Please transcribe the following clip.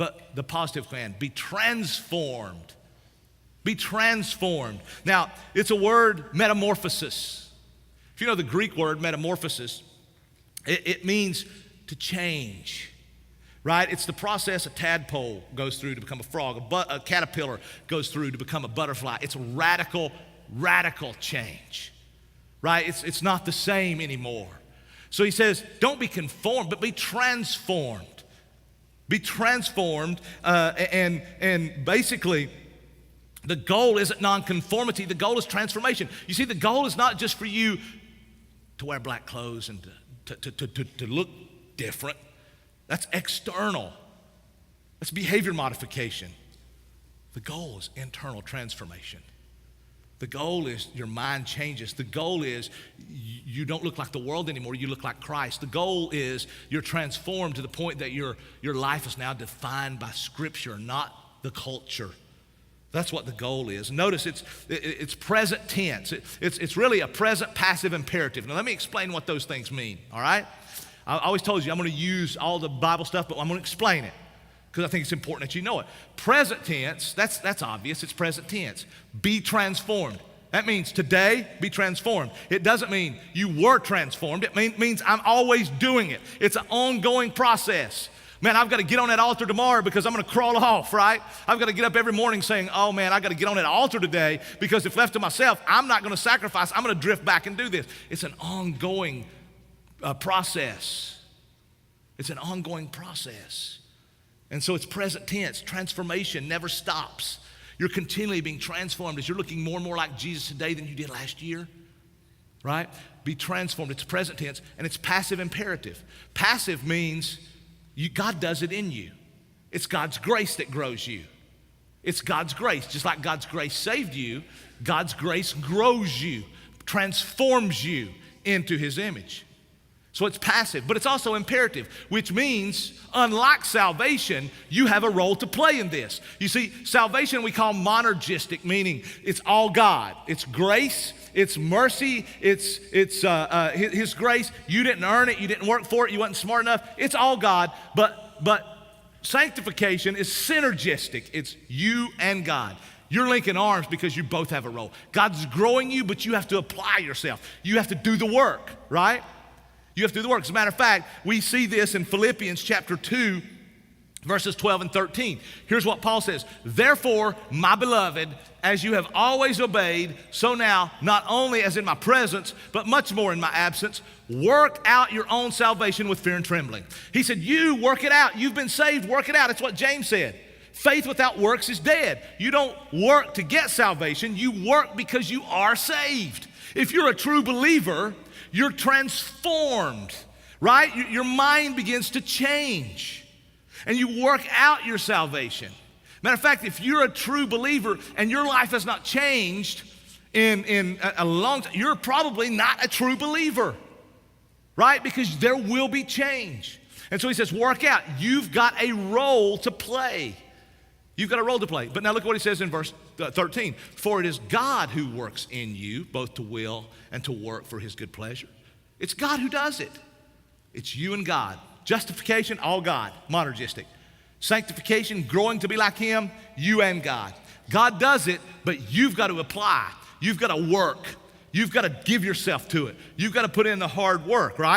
But the positive command, be transformed. Be transformed. Now, it's a word, metamorphosis. If you know the Greek word metamorphosis, it means to change, right? It's the process a tadpole goes through to become a frog, a caterpillar goes through to become a butterfly. It's a radical change, right? It's not the same anymore. So he says, don't be conformed, but be transformed. Be transformed, and basically, the goal isn't nonconformity, the goal is transformation. You see, the goal is not just for you to wear black clothes and to look different. That's external. That's behavior modification. The goal is internal transformation. The goal is your mind changes. The goal is you don't look like the world anymore, you look like Christ. The goal is you're transformed to the point that your life is now defined by Scripture, not the culture. That's what the goal is. Notice it's present tense. It's really a present passive imperative. Now let me explain what those things mean, all right? I always told you I'm going to use all the Bible stuff, but I'm going to explain it because I think it's important that you know it. Present tense, that's obvious. It's present tense. Be transformed. That means today, be transformed. It doesn't mean you were transformed. It means I'm always doing it. It's an ongoing process. Man, I've got to get on that altar tomorrow because I'm going to crawl off, right? I've got to get up every morning saying, oh man, I've got to get on that altar today because if left to myself, I'm not going to sacrifice. I'm going to drift back and do this. It's an ongoing process. It's an ongoing process. And so it's present tense. Transformation never stops. You're continually being transformed as you're looking more and more like Jesus today than you did last year, right? Be transformed. It's present tense, and it's passive imperative. Passive means God does it in you. It's God's grace that grows you. It's God's grace. Just like God's grace saved you, God's grace grows you, transforms you into His image. So it's passive, but it's also imperative, which means, unlike salvation, you have a role to play in this. You see, salvation we call monergistic, meaning it's all God. It's grace, it's mercy, it's His grace. You didn't earn it, you didn't work for it, you wasn't smart enough. It's all God, but sanctification is synergistic. It's you and God. You're linking arms because you both have a role. God's growing you, but you have to apply yourself. You have to do the work, right? You have to do the work. As a matter of fact, we see this in Philippians chapter 2, verses 12 and 13. Here's what Paul says. Therefore, my beloved, as you have always obeyed, so now, not only as in my presence, but much more in my absence, work out your own salvation with fear and trembling. He said, you work it out. You've been saved, work it out. That's what James said. Faith without works is dead. You don't work to get salvation. You work because you are saved. If you're a true believer, you're transformed, right? Your mind begins to change, and you work out your salvation. Matter of fact, if you're a true believer and your life has not changed in a long time, you're probably not a true believer, right? Because there will be change. And so he says, work out. You've got a role to play. You've got a role to play. But now look what he says in verse 13. For it is God who works in you, both to will and to work for His good pleasure. It's God who does it. It's you and God. Justification, all God, monergistic. Sanctification, growing to be like Him, you and God. God does it, but you've got to apply. You've got to work. You've got to give yourself to it. You've got to put in the hard work, right?